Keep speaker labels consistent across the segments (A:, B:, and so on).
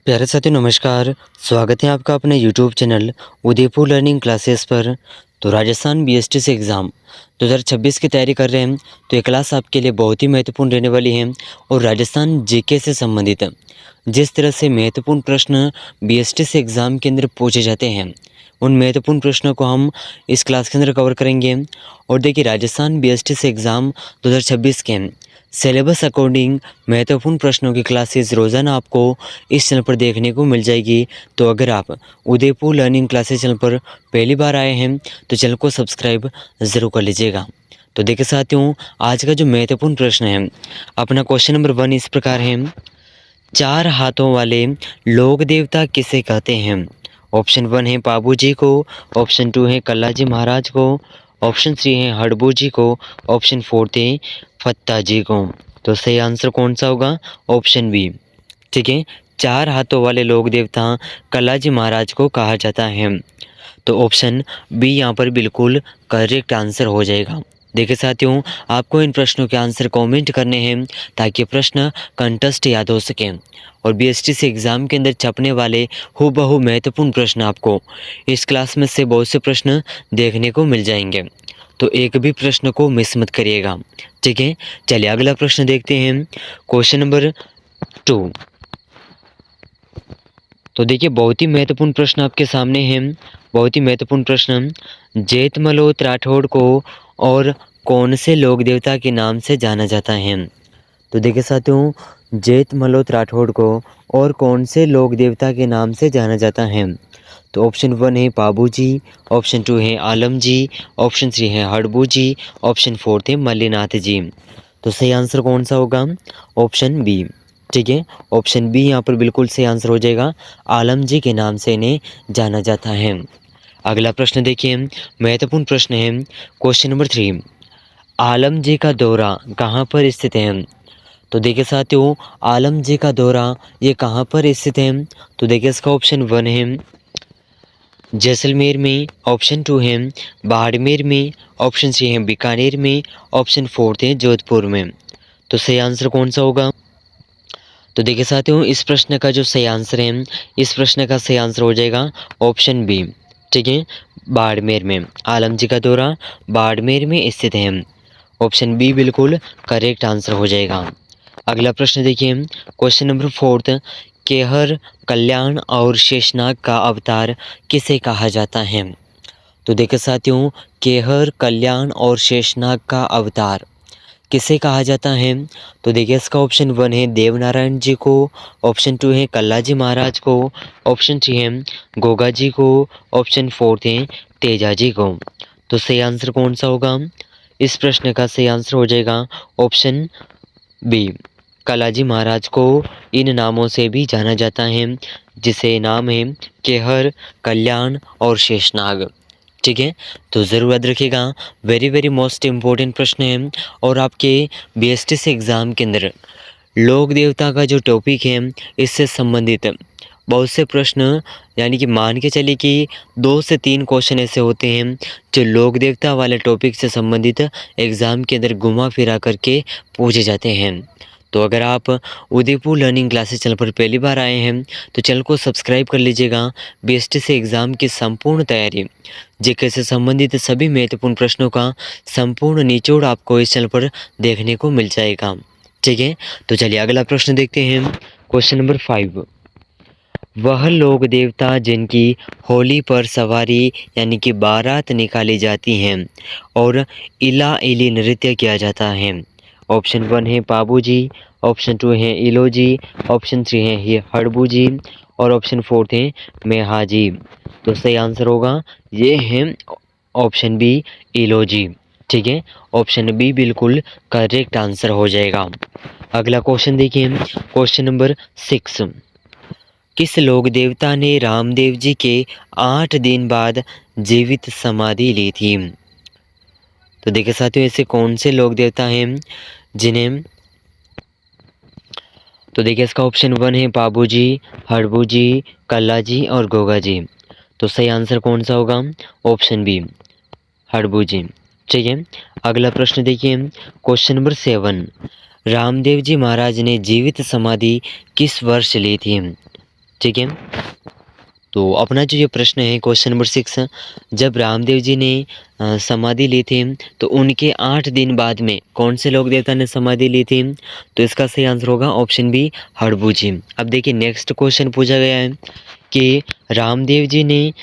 A: प्यारे साथियों नमस्कार। स्वागत है आपका अपने YouTube channel Udaipur learning classes पर। तो राजस्थान बीएसटीसी एग्ज़ाम 2026 की तैयारी कर रहे हैं तो ये क्लास आपके लिए बहुत ही महत्वपूर्ण रहने वाली है। और राजस्थान जीके से संबंधित जिस तरह से महत्वपूर्ण प्रश्न बीएसटीसी एग्ज़ाम के अंदर पूछे जाते हैं उन महत्वपूर्ण प्रश्नों को हम इस क्लास के अंदर कवर करेंगे। और देखिए राजस्थान बीएसटीसी एग्ज़ाम 2026 के सिलेबस अकॉर्डिंग महत्वपूर्ण प्रश्नों की क्लासेस रोज़ाना आपको इस चैनल पर देखने को मिल जाएगी। तो अगर आप उदयपुर लर्निंग क्लासेस चैनल पर पहली बार आए हैं तो चैनल को सब्सक्राइब ज़रूर कर लीजिएगा। तो देखिए साथियों, आज का जो महत्वपूर्ण प्रश्न है अपना क्वेश्चन नंबर 1 इस प्रकार है। चार हाथों वाले लोक देवता किसे कहते हैं? ऑप्शन 1 है पाबू जी को, ऑप्शन 2 है कल्ला जी महाराज को, ऑप्शन 3 है हड़बू जी को, ऑप्शन 4 है फत्ता जी को। तो सही आंसर कौन सा होगा? Option B. ठीक है, चार हाथों वाले लोक देवता कल्ला जी महाराज को कहा जाता है। तो ऑप्शन बी यहाँ पर बिल्कुल करेक्ट आंसर हो जाएगा। देखिए साथियों, आपको इन प्रश्नों के आंसर कमेंट करने हैं ताकि प्रश्न कंटेस्ट याद हो सके और बीएसटीसी एग्ज़ाम के अंदर छपने वाले हूबहू महत्वपूर्ण प्रश्न आपको इस क्लास में से बहुत से प्रश्न देखने को मिल जाएंगे। तो एक भी प्रश्न को मिस मत करिएगा। ठीक है, चलिए अगला प्रश्न देखते हैं। Question number 2। तो देखिए बहुत ही महत्वपूर्ण प्रश्न आपके सामने है। बहुत ही महत्वपूर्ण प्रश्न। जेठ मल्होत राठौड़ को और कौन से लोक देवता के नाम से जाना जाता है? तो देखिए साथियों, जेठ मल्होत राठौड़ को और कौन से लोक देवता के नाम से जाना जाता है? तो ऑप्शन 1 है पाबू जी, ऑप्शन 2 है आलम जी, ऑप्शन 3 है हड़बू जी, ऑप्शन 4 है मल्लीनाथ जी। तो सही आंसर कौन सा होगा? Option B. ठीक है, ऑप्शन बी यहाँ पर बिल्कुल सही आंसर हो जाएगा। आलम जी के नाम से इन्हें जाना जाता है। अगला प्रश्न देखिए, महत्वपूर्ण प्रश्न है। Question number 3। आलम जी का दौरा कहाँ पर स्थित है? तो देखिए साथियों, आलम जी का दौरा ये कहाँ पर स्थित है? तो देखिए इसका ऑप्शन 1 है जैसलमेर में, ऑप्शन 2 है बाड़मेर में, ऑप्शन 3 है बीकानेर में, ऑप्शन 4 है जोधपुर में। तो सही आंसर कौन सा होगा? तो देखिए साथियों, इस प्रश्न का जो सही आंसर है, इस प्रश्न का सही आंसर हो जाएगा ऑप्शन बी। ठीक है, बाड़मेर में। आलम जी का दौरा बाड़मेर में स्थित है। ऑप्शन बी बिल्कुल करेक्ट आंसर हो जाएगा। अगला प्रश्न देखिए, क्वेश्चन नंबर 4। केहर, कल्याण और शेषनाग का अवतार किसे कहा जाता है? तो देखिए साथियों, केहर, कल्याण और शेषनाग का अवतार किसे कहा जाता है? तो देखिए इसका ऑप्शन 1 है देवनारायण जी को, ऑप्शन 2 है कल्ला जी महाराज को, ऑप्शन 3 है गोगा जी को, ऑप्शन 4 है तेजा जी को। तो सही आंसर कौन सा होगा? इस प्रश्न का सही आंसर हो जाएगा ऑप्शन बी। कलाजी महाराज को इन नामों से भी जाना जाता है, जिसे नाम है केहर, कल्याण और शेषनाग। ठीक है, तो ज़रूर याद रखिएगा। वेरी वेरी मोस्ट इम्पोर्टेंट प्रश्न है। और आपके बीएसटीसी एग्ज़ाम के अंदर लोक देवता का जो टॉपिक है इससे संबंधित बहुत से प्रश्न, यानी कि मान के चलिए कि 2 से 3 क्वेश्चन ऐसे होते हैं जो लोक देवता वाले टॉपिक से संबंधित एग्ज़ाम के अंदर घुमा फिरा करके पूछे जाते हैं। तो अगर आप उदयपुर लर्निंग क्लासेस चैनल पर पहली बार आए हैं तो चैनल को सब्सक्राइब कर लीजिएगा। बीएसटीसी एग्ज़ाम की संपूर्ण तैयारी, जीके से संबंधित सभी महत्वपूर्ण प्रश्नों का संपूर्ण निचोड़ आपको इस चैनल पर देखने को मिल जाएगा। ठीक है, तो चलिए अगला प्रश्न देखते हैं। Question number 5। वह लोक देवता जिनकी होली पर सवारी यानी कि बारात निकाली जाती है और इला इली नृत्य किया जाता है। ऑप्शन 1 है पाबू जी, ऑप्शन 2 है इलो जी, ऑप्शन 3 है ये हड़बू जी और ऑप्शन 4 है मेहा जी। तो सही आंसर होगा ये है ऑप्शन बी इलो जी। ठीक है, ऑप्शन बी बिल्कुल करेक्ट आंसर हो जाएगा। अगला क्वेश्चन देखिए, क्वेश्चन नंबर 6। किस लोक देवता ने रामदेव जी के 8 दिन बाद जीवित समाधि ली थी? तो देखिए साथियों, ऐसे कौन से लोक देवता हैं जिन्हें, तो देखिए इसका ऑप्शन 1 है पाबू जी, हड़बू जी, कल्ला जी और गोगा जी। तो सही आंसर कौन सा होगा? ऑप्शन बी हड़बू जी। ठीक है, अगला प्रश्न देखिए, क्वेश्चन नंबर 7। रामदेव जी महाराज ने जीवित समाधि किस वर्ष ली थी? ठीक है। तो अपना जो ये प्रश्न है क्वेश्चन नंबर 6, जब रामदेव जी ने समाधि ली थी तो उनके 8 दिन बाद में कौन से लोक देवता ने समाधि ली थी? तो इसका सही आंसर होगा ऑप्शन बी, हड़बू जी। अब देखिए नेक्स्ट क्वेश्चन पूछा गया है कि रामदेव जी ने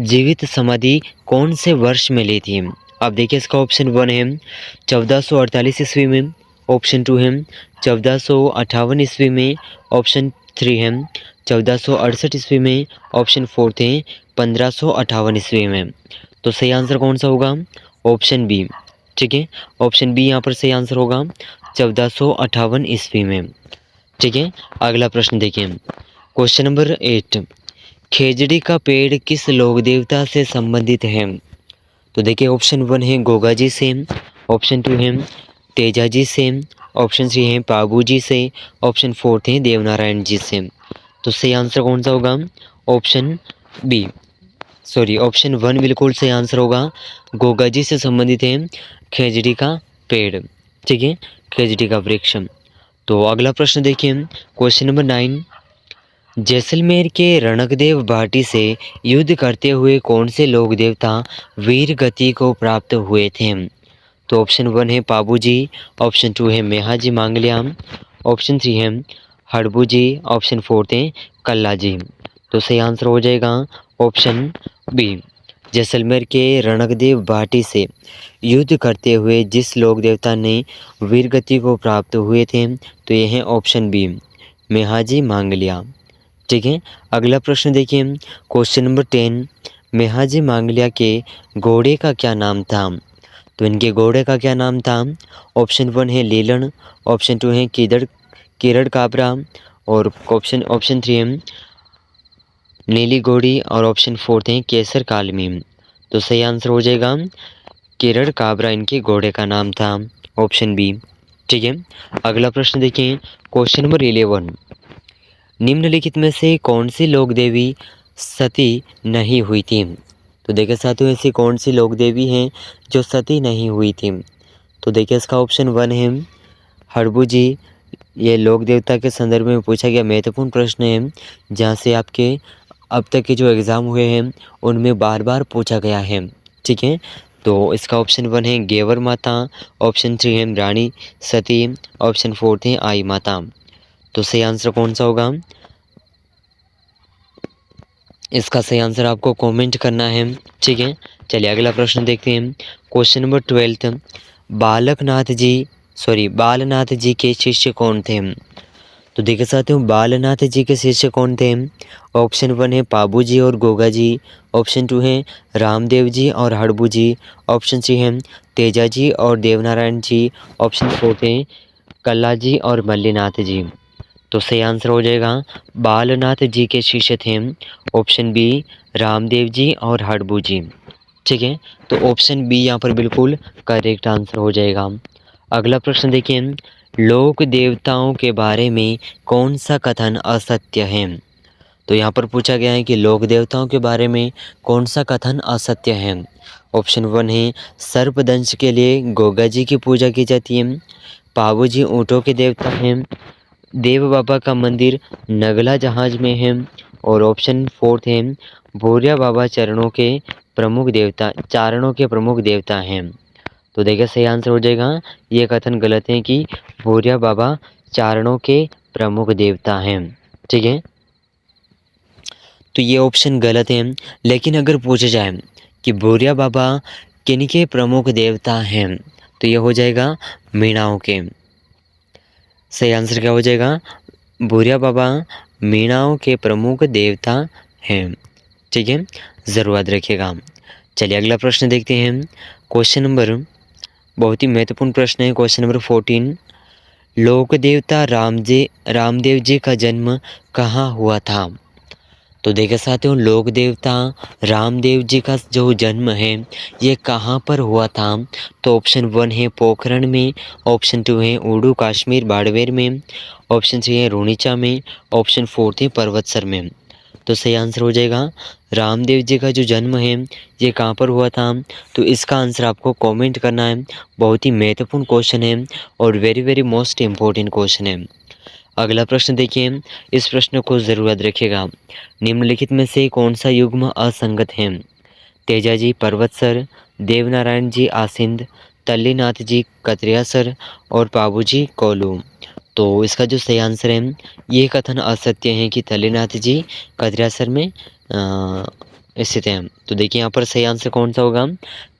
A: जीवित समाधि कौन से वर्ष में ली थी? अब देखिए इसका ऑप्शन 1 है 1448 ईस्वी में, ऑप्शन 2 है 1458 ईस्वी में, ऑप्शन 3 है 1468 ईस्वी में, ऑप्शन 4 है 1558 ईस्वी में। तो सही आंसर कौन सा होगा? Option B. ठीक है, ऑप्शन बी यहाँ पर सही आंसर होगा 1458 ईस्वी में। ठीक है, अगला प्रश्न देखिए क्वेश्चन नंबर 8, खेजड़ी का पेड़ किस लोक देवता से संबंधित है? तो देखिए ऑप्शन 1 है गोगा जी से, ऑप्शन 2 है तेजा जी से, ऑप्शन 3 है पाबू जी से, ऑप्शन 4 है देवनारायण जी से। तो सही आंसर कौन सा होगा? ऑप्शन बी, सॉरी ऑप्शन 1 बिल्कुल सही आंसर होगा। गोगा जी से संबंधित है खेजड़ी का पेड़। ठीक है, खेजड़ी का वृक्ष। तो अगला प्रश्न देखिए क्वेश्चन नंबर 9, जैसलमेर के रणकदेव भाटी से युद्ध करते हुए कौन से लोक देवता वीर गति को प्राप्त हुए थे? तो ऑप्शन 1 है पाबू जी, ऑप्शन 2 है मेहाजी मांगल्याम, ऑप्शन 3 है हड़बू जी, ऑप्शन 4 है कल्ला जी। तो सही आंसर हो जाएगा ऑप्शन बी, जैसलमेर के रणकदेव भाटी से युद्ध करते हुए जिस लोक देवता ने वीर गति को प्राप्त हुए थे तो यह है ऑप्शन बी, मेहाजी मांगलिया। ठीक है, अगला प्रश्न देखिए क्वेश्चन नंबर 10, मेहाजी मांगलिया के घोड़े का क्या नाम था? तो इनके घोड़े का क्या नाम था? ऑप्शन 1 है लीलन, ऑप्शन 2 है किरड़ काबरा, और ऑप्शन 3 है नीली घोड़ी, और ऑप्शन 4 है केसर कालमी। तो सही आंसर हो जाएगा किरड़ काबरा इनके घोड़े का नाम था, ऑप्शन बी। ठीक है, अगला प्रश्न देखिए क्वेश्चन नंबर 11, निम्नलिखित में से कौन सी लोक देवी सती नहीं हुई थी? तो देखिए साथियों ऐसी कौन सी लोक देवी हैं जो सती नहीं हुई थी? तो देखिए इसका ऑप्शन 1 है हड़बू जी। ये लोक देवता के संदर्भ में पूछा गया महत्वपूर्ण प्रश्न है, जहाँ से आपके अब तक के जो एग्ज़ाम हुए हैं उनमें बार बार पूछा गया है। ठीक है, तो इसका ऑप्शन 1 है गेवर माता, ऑप्शन 3 है रानी सती, ऑप्शन 4 है आई माता। तो सही आंसर कौन सा होगा? इसका सही आंसर आपको कमेंट करना है। ठीक है, चलिए अगला प्रश्न देखते हैं क्वेश्चन नंबर 12, बालनाथ जी के शिष्य कौन थे? तो देखिए साथियों बालनाथ जी के शिष्य कौन थे? ऑप्शन 1 है पाबू जी और गोगा जी, ऑप्शन 2 है रामदेव जी और हड़बू जी, ऑप्शन 3 है तेजा जी और देवनारायण जी, ऑप्शन 4 है कल्ला जी और मल्लीनाथ जी। तो सही आंसर हो जाएगा बालनाथ जी के शिष्य थे ऑप्शन बी, रामदेव जी और हड़बू जी। ठीक है, तो ऑप्शन बी यहाँ पर बिल्कुल करेक्ट आंसर हो जाएगा। अगला प्रश्न देखिए, लोक देवताओं के बारे में कौन सा कथन असत्य है? तो यहाँ पर पूछा गया है कि लोक देवताओं के बारे में कौन सा कथन असत्य है। ऑप्शन 1 है सर्पदंश के लिए गोगा जी की पूजा की जाती है, पाबू जी ऊँटों के देवता हैं, देव बाबा का मंदिर नगला जहाज में है, और ऑप्शन 4 है भूरिया बाबा चारणों के प्रमुख देवता हैं। तो देखिए सही आंसर हो जाएगा, ये कथन गलत है कि भूरिया बाबा चारणों के प्रमुख देवता हैं। ठीक है, तो ये ऑप्शन गलत है। लेकिन अगर पूछा जाए कि भूरिया बाबा किनके प्रमुख देवता हैं तो ये हो जाएगा मीणाओं के। सही आंसर क्या हो जाएगा? भूरिया बाबा मीणाओं के प्रमुख देवता हैं। ठीक है, ज़रूर याद रखिएगा। चलिए अगला प्रश्न देखते हैं क्वेश्चन नंबर, बहुत ही महत्वपूर्ण प्रश्न है क्वेश्चन नंबर 14, लोक देवता रामदेव जी का जन्म कहाँ हुआ था? तो देखिए साथियों लोक देवता रामदेव जी का जो जन्म है ये कहाँ पर हुआ था? तो ऑप्शन 1 है पोखरण में, ऑप्शन 2 है उड़ू कश्मीर बाड़मेर में, ऑप्शन 3 है रूनीचा में, ऑप्शन 4 है पर्वतसर में। तो सही आंसर हो जाएगा रामदेव जी का जो जन्म है ये कहाँ पर हुआ था? तो इसका आंसर आपको कमेंट करना है। बहुत ही महत्वपूर्ण क्वेश्चन है और very very most important question है। अगला प्रश्न देखिए, इस प्रश्न को ज़रूर याद रखिएगा। निम्नलिखित में से कौन सा युग्म असंगत है? तेजाजी पर्वतसर, देवनारायण जी आसिंद, तल्लीनाथ जी कतरियासर और बाबूजी कोल्लू। तो इसका जो सही आंसर है, ये कथन असत्य है कि तल्लीनाथ जी कतरियासर में स्थित हैं। तो देखिए यहाँ पर सही आंसर कौन सा होगा?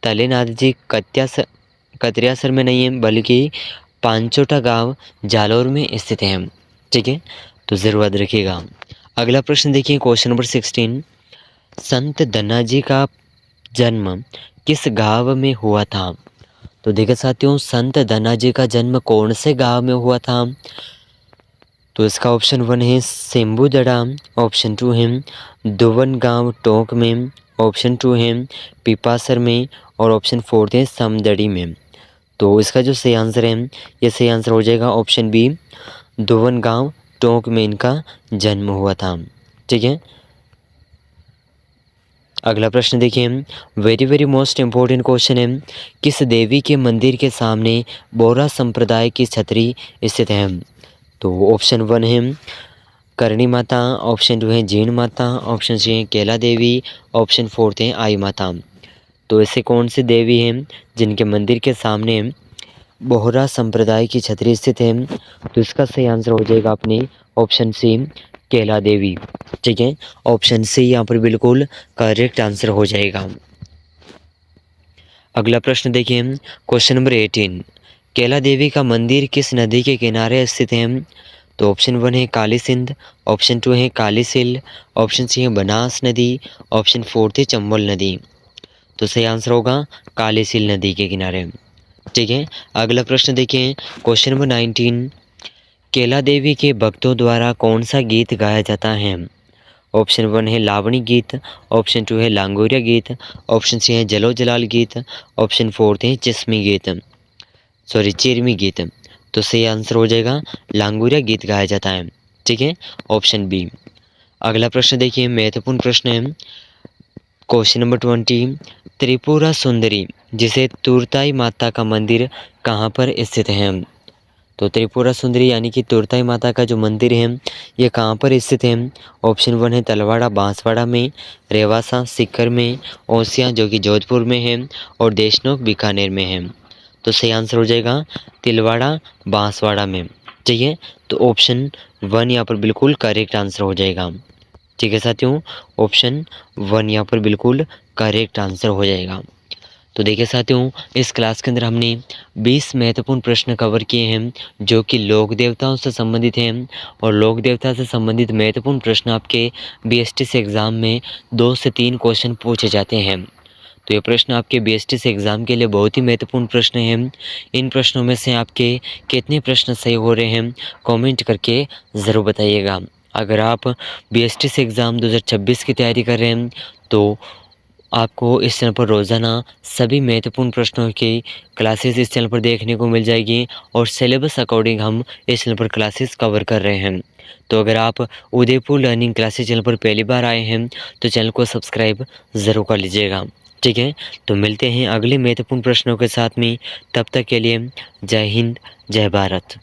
A: तल्लीनाथ जी कतरियासर में नहीं है, बल्कि पांचोटा गांव जालौर में स्थित है। ठीक है, तो ज़रूर याद रखिएगा। अगला प्रश्न देखिए, क्वेश्चन नंबर 16। संत धन्नाजी का जन्म किस गांव में हुआ था? तो देखिए साथियों, संत धन्नाजी का जन्म कौन से गांव में हुआ था? तो इसका ऑप्शन 1 है सेम्बुदड़ा, ऑप्शन 2 है दुवन गांव टोंक में, ऑप्शन 2 है पिपासर में और ऑप्शन 4 है समदड़ी में। तो इसका जो सही आंसर है, ये सही आंसर हो जाएगा ऑप्शन बी, दुवन गांव टोंक में इनका जन्म हुआ था। ठीक है, अगला प्रश्न देखिए, very very most important question है, किस देवी के मंदिर के सामने बोहरा संप्रदाय की छतरी स्थित है? तो ऑप्शन 1 है करणी माता, ऑप्शन 2 है जीण माता, ऑप्शन 3 है केला देवी, ऑप्शन 4 है आई माता। तो ऐसे कौन सी देवी हैं जिनके मंदिर के सामने बोहरा संप्रदाय की छतरी स्थित है? तो इसका सही आंसर हो जाएगा अपनी ऑप्शन सी, केला देवी। ठीक है, ऑप्शन सी यहाँ पर बिल्कुल करेक्ट आंसर हो जाएगा। अगला प्रश्न देखिए, क्वेश्चन नंबर 18। केला देवी का मंदिर किस नदी के किनारे स्थित है? तो ऑप्शन 1 है काली सिंध, ऑप्शन 2 है काली सिल, ऑप्शन 3 है बनास नदी, ऑप्शन 4 है चंबल नदी। तो सही आंसर होगा काली सिल नदी के किनारे। ठीक है, अगला प्रश्न देखिए, क्वेश्चन नंबर 19। केला देवी के भक्तों द्वारा कौन सा गीत गाया जाता है? ऑप्शन 1 है लावणी गीत, ऑप्शन 2 है लांगोरिया गीत, ऑप्शन 3 है जलो जलाल गीत, ऑप्शन 4 है चिरमी गीत। तो सही आंसर हो जाएगा लांगोरिया गीत गाया जाता है। ठीक है, ऑप्शन बी। अगला प्रश्न देखिए, महत्वपूर्ण प्रश्न है, क्वेश्चन नंबर 20। त्रिपुरा सुंदरी जिसे तुरताई माता का मंदिर कहाँ पर स्थित है? तो त्रिपुरा सुंदरी यानी कि तुरताई माता का जो मंदिर है, ये कहाँ पर स्थित है? ऑप्शन 1 है तलवाड़ा बांसवाड़ा में, रेवासा सीकर में, ओसियां जो कि जोधपुर में है और देशनोक बीकानेर में है। तो सही आंसर हो जाएगा तिलवाड़ा बांसवाड़ा में। ठीक है, तो ऑप्शन 1 यहाँ पर बिल्कुल करेक्ट आंसर हो जाएगा। ठीक है साथियों, ऑप्शन 1 यहाँ पर बिल्कुल करेक्ट आंसर हो जाएगा। तो देखिए साथियों, इस क्लास के अंदर हमने 20 महत्वपूर्ण प्रश्न कवर किए हैं जो कि लोक देवताओं से संबंधित हैं, और लोक देवता से संबंधित महत्वपूर्ण प्रश्न आपके बीएसटीसी एग्ज़ाम में 2 से 3 क्वेश्चन पूछे जाते हैं। तो ये प्रश्न आपके बीएसटीसी एग्ज़ाम के लिए बहुत ही महत्वपूर्ण प्रश्न हैं। इन प्रश्नों में से आपके कितने प्रश्न सही हो रहे हैं, कमेंट करके ज़रूर बताइएगा। अगर आप बीएसटीसी एग्ज़ाम 2026 की तैयारी कर रहे हैं तो आपको इस चैनल पर रोज़ाना सभी महत्वपूर्ण प्रश्नों की क्लासेस इस चैनल पर देखने को मिल जाएगी, और सिलेबस अकॉर्डिंग हम इस चैनल पर क्लासेस कवर कर रहे हैं। तो अगर आप उदयपुर लर्निंग क्लासेस चैनल पर पहली बार आए हैं तो चैनल को सब्सक्राइब ज़रूर कर लीजिएगा। ठीक है, तो मिलते हैं अगले महत्वपूर्ण प्रश्नों के साथ में। तब तक के लिए जय हिंद, जय भारत।